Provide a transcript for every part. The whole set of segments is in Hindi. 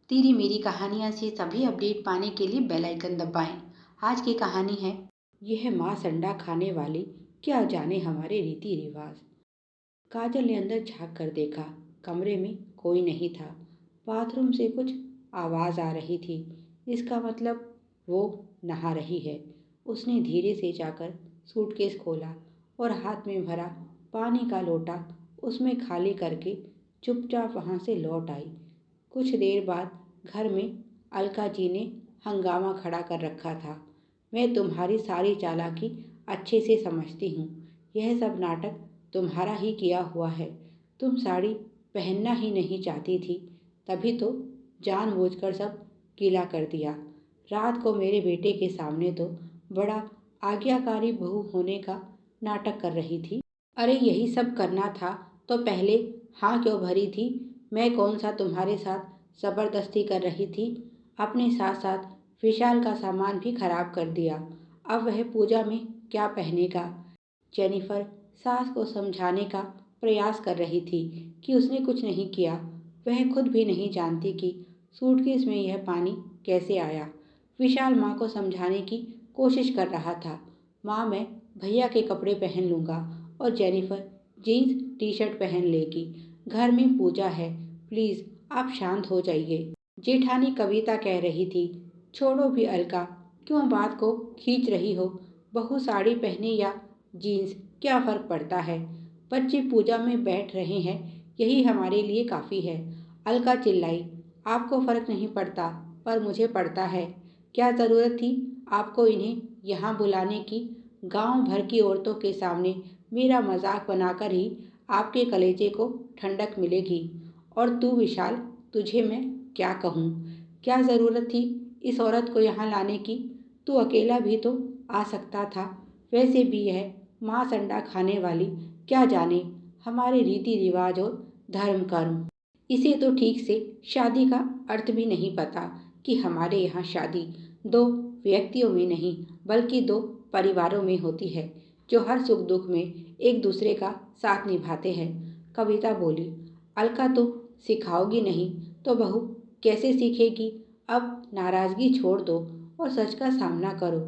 तेरी मेरी कहानियाँ से सभी अपडेट पाने के लिए बेल आइकन दबाएं। आज की कहानी है यह माँ संडा खाने वाली, क्या जाने हमारे रीति रिवाज। काजल ने अंदर झांक कर देखा। कमरे में कोई नहीं था। बाथरूम से कुछ आवाज़ आ रही थी। इसका मतलब वो नहा रही है। उसने धीरे से जाकर सूटकेस खोला और हाथ में भरा पानी का लोटा उसमें खाली करके चुपचाप वहाँ से लौट आई। कुछ देर बाद घर में अलका जी ने हंगामा खड़ा कर रखा था। मैं तुम्हारी सारी चालाकी अच्छे से समझती हूँ। यह सब नाटक तुम्हारा ही किया हुआ है। तुम साड़ी पहनना ही नहीं चाहती थी, तभी तो जानबूझकर सब गीला कर दिया। रात को मेरे बेटे के सामने तो बड़ा आज्ञाकारी बहू होने का नाटक कर रही थी। अरे यही सब करना था तो पहले हाँ क्यों भरी थी? मैं कौन सा तुम्हारे साथ ज़बरदस्ती कर रही थी? अपने साथ साथ विशाल का सामान भी खराब कर दिया। अब वह पूजा में क्या पहनेगा? जेनिफर सास को समझाने का प्रयास कर रही थी कि उसने कुछ नहीं किया। वह खुद भी नहीं जानती कि सूटकेस में यह पानी कैसे आया। विशाल माँ को समझाने की कोशिश कर रहा था। माँ, मैं भैया के कपड़े पहन लूँगा और जेनिफर जीन्स टी शर्ट पहन लेगी। घर में पूजा है, प्लीज़ आप शांत हो जाइए। जेठानी कविता कह रही थी, छोड़ो भी अलका, क्यों बात को खींच रही हो? बहू साड़ी पहने या जीन्स, क्या फ़र्क पड़ता है? बच्चे पूजा में बैठ रहे हैं, यही हमारे लिए काफ़ी है। अलका चिल्लाई, आपको फ़र्क नहीं पड़ता पर मुझे पड़ता है। क्या ज़रूरत थी आपको इन्हें यहाँ बुलाने की? गांव भर की औरतों के सामने मेरा मजाक बनाकर ही आपके कलेजे को ठंडक मिलेगी। और तू विशाल, तुझे मैं क्या कहूँ? क्या ज़रूरत थी इस औरत को यहाँ लाने की? तू अकेला भी तो आ सकता था। वैसे भी यह माँ संडा खाने वाली क्या जाने हमारे रीति रिवाज और धर्म कर्म। इसे तो ठीक से शादी का अर्थ भी नहीं पता कि हमारे यहाँ शादी दो व्यक्तियों में नहीं बल्कि दो परिवारों में होती है, जो हर सुख दुख में एक दूसरे का साथ निभाते हैं। कविता बोली, अलका तुम सिखाओगी नहीं तो बहू कैसे सीखेगी? अब नाराज़गी छोड़ दो और सच का सामना करो।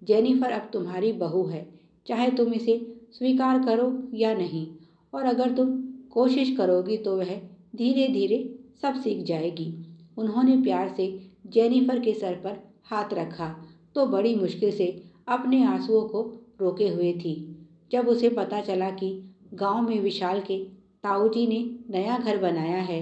जेनिफर अब तुम्हारी बहू है, चाहे तुम इसे स्वीकार करो या नहीं। और अगर तुम कोशिश करोगी तो वह धीरे धीरे सब सीख जाएगी। उन्होंने प्यार से जेनिफर के सर पर हाथ रखा तो बड़ी मुश्किल से अपने आंसुओं को रोके हुए थी। जब उसे पता चला कि गांव में विशाल के ताऊजी ने नया घर बनाया है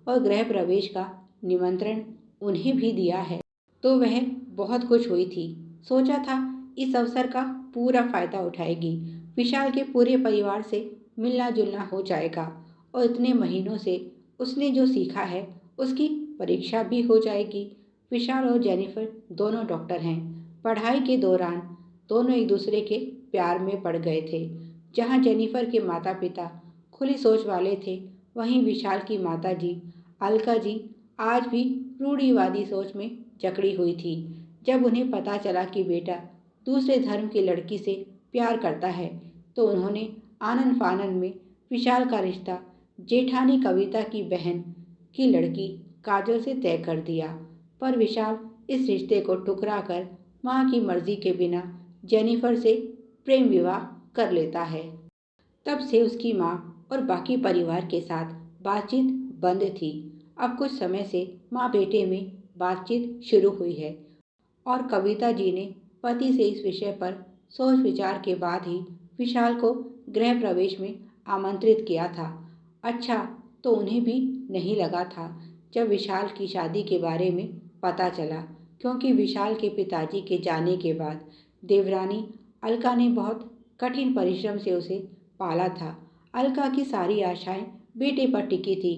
और गृह प्रवेश का निमंत्रण उन्हें भी दिया है, तो वह बहुत खुश हुई थी। सोचा था इस अवसर का पूरा फायदा उठाएगी। विशाल के पूरे परिवार से मिलना जुलना हो जाएगा और इतने महीनों से उसने जो सीखा है उसकी परीक्षा भी हो जाएगी। विशाल और जेनिफर दोनों डॉक्टर हैं। पढ़ाई के दौरान दोनों एक दूसरे के प्यार में पड़ गए थे। जहाँ जेनिफर के माता पिता खुली सोच वाले थे, वहीं विशाल की माता जी अलका जी आज भी रूढ़िवादी सोच में जकड़ी हुई थी। जब उन्हें पता चला कि बेटा दूसरे धर्म की लड़की से प्यार करता है तो उन्होंने आनन फानन में विशाल का रिश्ता जेठानी कविता की बहन की लड़की काजल से तय कर दिया। पर विशाल इस रिश्ते को ठुकरा कर माँ की मर्जी के बिना जेनिफर से प्रेम विवाह कर लेता है। तब से उसकी माँ और बाकी परिवार के साथ बातचीत बंद थी। अब कुछ समय से माँ बेटे में बातचीत शुरू हुई है और कविता जी ने पति से इस विषय पर सोच विचार के बाद ही विशाल को गृह प्रवेश में आमंत्रित किया था। अच्छा, तो उन्हें भी नहीं लगा था जब विशाल की शादी के बारे में पता चला, क्योंकि विशाल के पिताजी के जाने के बाद देवरानी अलका ने बहुत कठिन परिश्रम से उसे पाला था। अलका की सारी आशाएं बेटे पर टिकी थी,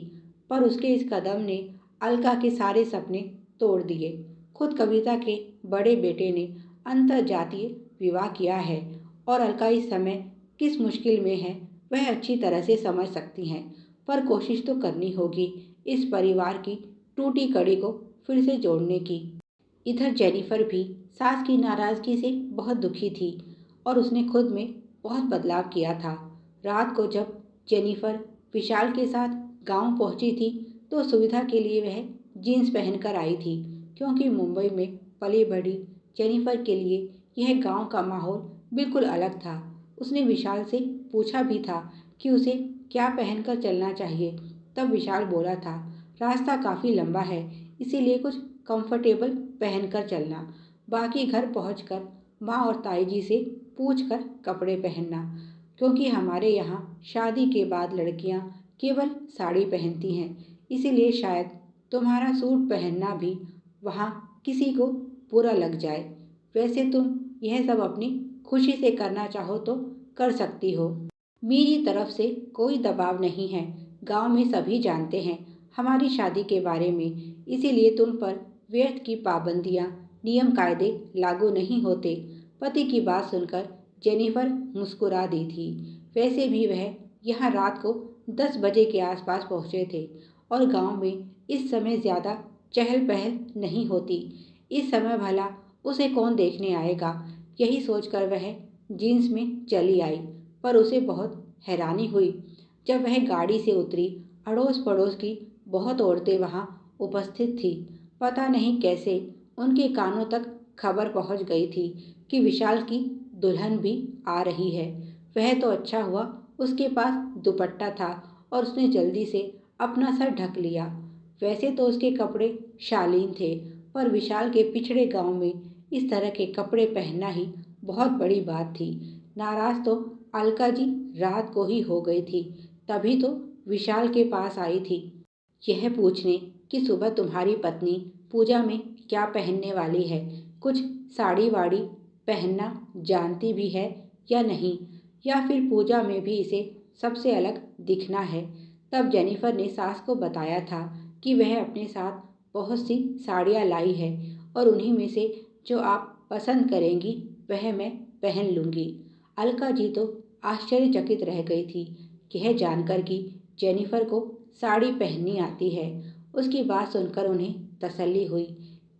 पर उसके इस कदम ने अलका के सारे सपने तोड़ दिए। खुद कविता के बड़े बेटे ने अंतरजातीय विवाह किया है और अलका इस समय किस मुश्किल में है वह अच्छी तरह से समझ सकती हैं, पर कोशिश तो करनी होगी इस परिवार की टूटी कड़ी को फिर से जोड़ने की। इधर जेनिफर भी सास की नाराज़गी से बहुत दुखी थी और उसने खुद में बहुत बदलाव किया था। रात को जब जेनिफर विशाल के साथ गांव पहुंची थी तो सुविधा के लिए वह जीन्स पहनकर आई थी, क्योंकि मुंबई में पली बड़ी जेनिफर के लिए यह गांव का माहौल बिल्कुल अलग था। उसने विशाल से पूछा भी था कि उसे क्या पहनकर चलना चाहिए। तब विशाल बोला था, रास्ता काफ़ी लंबा है, इसीलिए कुछ कंफर्टेबल पहनकर चलना। बाकी घर पहुंचकर माँ और ताई जी से पूछकर कपड़े पहनना, क्योंकि हमारे यहाँ शादी के बाद लड़कियाँ केवल साड़ी पहनती हैं, इसीलिए शायद तुम्हारा सूट पहनना भी वहाँ किसी को बुरा लग जाए। वैसे तुम यह सब अपनी खुशी से करना चाहो तो कर सकती हो। मेरी तरफ से कोई दबाव नहीं है। गांव में सभी जानते हैं हमारी शादी के बारे में, इसीलिए तुम पर व्यर्थ की पाबंदियां, नियम कायदे लागू नहीं होते। पति की बात सुनकर जेनिफर मुस्कुरा दी थी। वैसे भी वह यहाँ रात को 10 बजे के आसपास पहुँचे थे और गांव में इस समय ज़्यादा चहल पहल नहीं होती। इस समय भला उसे कौन देखने आएगा, यही सोचकर वह जीन्स में चली आई। पर उसे बहुत हैरानी हुई जब वह गाड़ी से उतरी। अड़ोस पड़ोस की बहुत औरतें वहां उपस्थित थी। पता नहीं कैसे उनके कानों तक खबर पहुंच गई थी कि विशाल की दुल्हन भी आ रही है। वह तो अच्छा हुआ उसके पास दुपट्टा था और उसने जल्दी से अपना सर ढक लिया। वैसे तो उसके कपड़े शालीन थे, पर विशाल के पिछड़े गांव में इस तरह के कपड़े पहनना ही बहुत बड़ी बात थी। नाराज तो अलका जी रात को ही हो गई थी, तभी तो विशाल के पास आई थी यह पूछने कि सुबह तुम्हारी पत्नी पूजा में क्या पहनने वाली है, कुछ साड़ी वाड़ी पहनना जानती भी है या नहीं, या फिर पूजा में भी इसे सबसे अलग दिखना है। तब जेनिफर ने सास को बताया था कि वह अपने साथ बहुत सी साड़ियाँ लाई है और उन्हीं में से जो आप पसंद करेंगी वह मैं पहन लूँगी। अलका जी तो आश्चर्यचकित रह गई थी यह जानकर कि जेनिफर को साड़ी पहननी आती है। उसकी बात सुनकर उन्हें तसल्ली हुई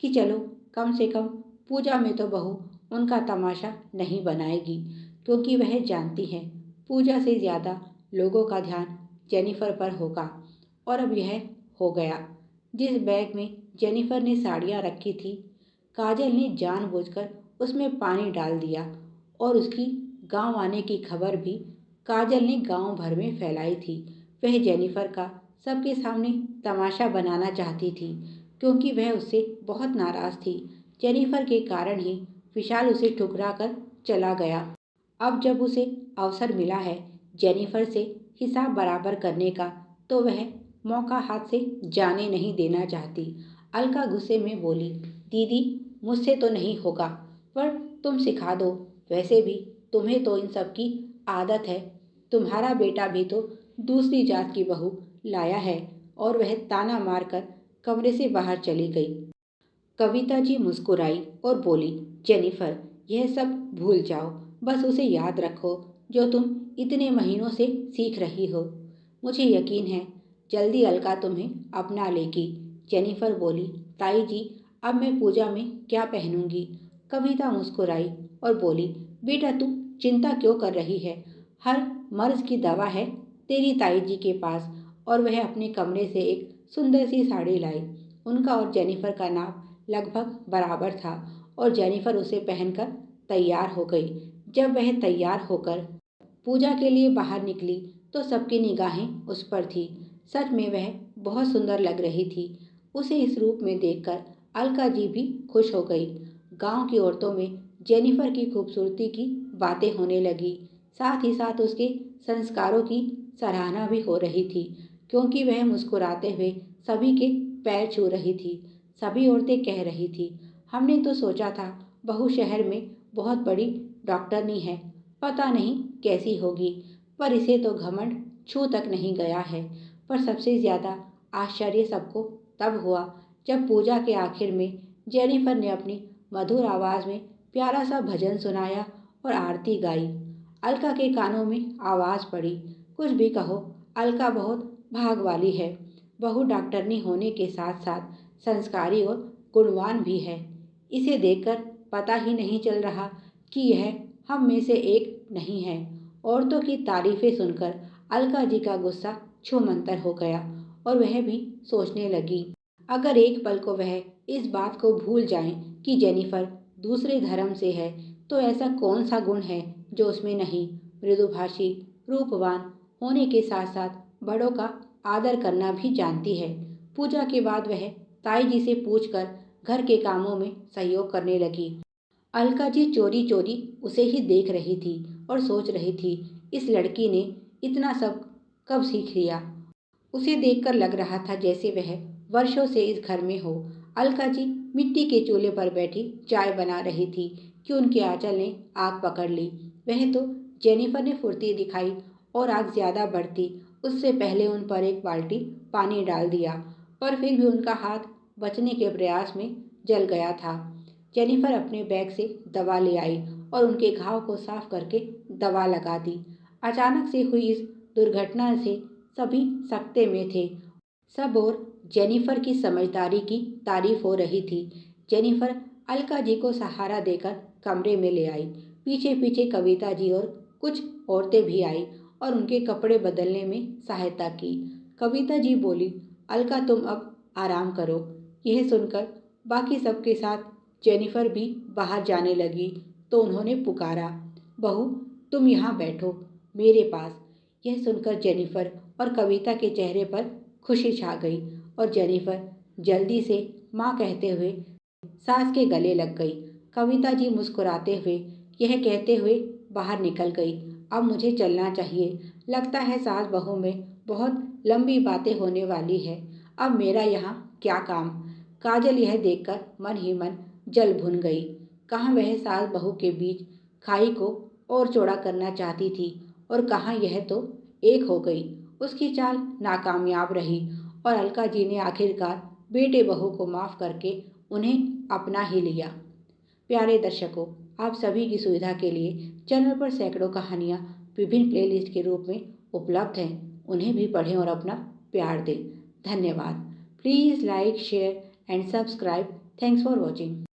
कि चलो कम से कम पूजा में तो बहू उनका तमाशा नहीं बनाएगी, क्योंकि वह जानती है पूजा से ज़्यादा लोगों का ध्यान जेनिफर पर होगा। और अब यह हो गया। जिस बैग में जेनिफर ने साड़ियाँ रखी थी, काजल ने जानबूझकर उसमें पानी डाल दिया और उसकी गांव आने की खबर भी काजल ने गांव भर में फैलाई थी। वह जेनिफर का सबके सामने तमाशा बनाना चाहती थी, क्योंकि वह उससे बहुत नाराज थी। जेनिफर के कारण ही विशाल उसे ठुकरा कर चला गया। अब जब उसे अवसर मिला है जेनिफर से हिसाब बराबर करने का, तो वह मौका हाथ से जाने नहीं देना चाहती। अलका गुस्से में बोली, दीदी मुझसे तो नहीं होगा, पर तुम सिखा दो। वैसे भी तुम्हें तो इन सब की आदत है। तुम्हारा बेटा भी तो दूसरी जात की बहू लाया है। और वह ताना मारकर कमरे से बाहर चली गई। कविता जी मुस्कुराई और बोली, जेनिफर यह सब भूल जाओ, बस उसे याद रखो जो तुम इतने महीनों से सीख रही हो। मुझे यकीन है जल्दी अलका तुम्हें अपना लेगी। जेनिफर बोली, ताई जी अब मैं पूजा में क्या पहनूंगी? कविता मुस्कुराई और बोली, बेटा तू चिंता क्यों कर रही है? हर मर्ज की दवा है तेरी ताई जी के पास। और वह अपने कमरे से एक सुंदर सी साड़ी लाई। उनका और जेनिफर का नाप लगभग बराबर था और जेनिफर उसे पहनकर तैयार हो गई। जब वह तैयार होकर पूजा के लिए बाहर निकली तो सबकी निगाहें उस पर थी। सच में वह बहुत सुंदर लग रही थी। उसे इस रूप में देखकर अलका जी भी खुश हो गई। गांव की औरतों में जेनिफर की खूबसूरती की बातें होने लगी। साथ ही साथ उसके संस्कारों की सराहना भी हो रही थी, क्योंकि वह मुस्कुराते हुए सभी के पैर छू रही थी। सभी औरतें कह रही थी, हमने तो सोचा था बहू शहर में बहुत बड़ी डॉक्टरनी है, पता नहीं कैसी होगी, पर इसे तो घमंड छू तक नहीं गया है। पर सबसे ज़्यादा आश्चर्य सबको तब हुआ जब पूजा के आखिर में जेनिफर ने अपनी मधुर आवाज़ में प्यारा सा भजन सुनाया और आरती गाई। अलका के कानों में आवाज़ पड़ी, कुछ भी कहो अलका बहुत भाग वाली है। बहू डॉक्टरनी होने के साथ साथ संस्कारी और गुणवान भी है। इसे देखकर पता ही नहीं चल रहा कि यह हम में से एक नहीं है। औरतों की तारीफें सुनकर अलका जी का गुस्सा छूमंतर हो गया और वह भी सोचने लगी, अगर एक पल को वह इस बात को भूल जाएं कि जेनिफर दूसरे धर्म से है, तो ऐसा कौन सा गुण है जो उसमें नहीं। मृदुभाषी, रूपवान होने के साथ साथ बड़ों का आदर करना भी जानती है। पूजा के बाद वह ताई जी से पूछकर घर के कामों में सहयोग करने लगी। अलका जी चोरी चोरी उसे ही देख रही थी और सोच रही थी, इस लड़की ने इतना सब कब सीख लिया। उसे देखकर लग रहा था जैसे वह वर्षों से इस घर में हो। अलका जी मिट्टी के चूल्हे पर बैठी चाय बना रही थी कि उनके आंचल ने आग पकड़ ली। वह तो जेनिफर ने फुर्ती दिखाई और आग ज्यादा बढ़ती उससे पहले उन पर एक बाल्टी पानी डाल दिया, पर फिर भी उनका हाथ बचने के प्रयास में जल गया था। जेनिफर अपने बैग से दवा ले आई और उनके घाव को साफ करके दवा लगा दी। अचानक से हुई इस दुर्घटना से सभी सकते में थे। सब और जेनिफर की समझदारी की तारीफ हो रही थी। जेनिफर अलका जी को सहारा देकर कमरे में ले आई। पीछे पीछे कविता जी और कुछ औरतें भी आई और उनके कपड़े बदलने में सहायता की। कविता जी बोली, अलका तुम अब आराम करो। यह सुनकर बाकी सबके साथ जेनिफर भी बाहर जाने लगी तो उन्होंने पुकारा, बहू तुम यहाँ बैठो मेरे पास। यह सुनकर जेनिफर और कविता के चेहरे पर खुशी छा गई और जेनिफर जल्दी से माँ कहते हुए सास के गले लग गई। कविता जी मुस्कुराते हुए यह कहते हुए बाहर निकल गई, अब मुझे चलना चाहिए। लगता है सास बहू में बहुत लंबी बातें होने वाली है। अब मेरा यहाँ क्या काम। काजल यह देखकर मन ही मन जल भुन गई। कहाँ वह सास बहू के बीच खाई को और चौड़ा करना चाहती थी और कहाँ यह तो एक हो गई। उसकी चाल नाकामयाब रही और अलका जी ने आखिरकार बेटे बहू को माफ करके उन्हें अपना ही लिया। प्यारे दर्शकों, आप सभी की सुविधा के लिए चैनल पर सैकड़ों कहानियाँ विभिन्न प्लेलिस्ट के रूप में उपलब्ध हैं। उन्हें भी पढ़ें और अपना प्यार दें। धन्यवाद। Please like, share and subscribe. Thanks for watching.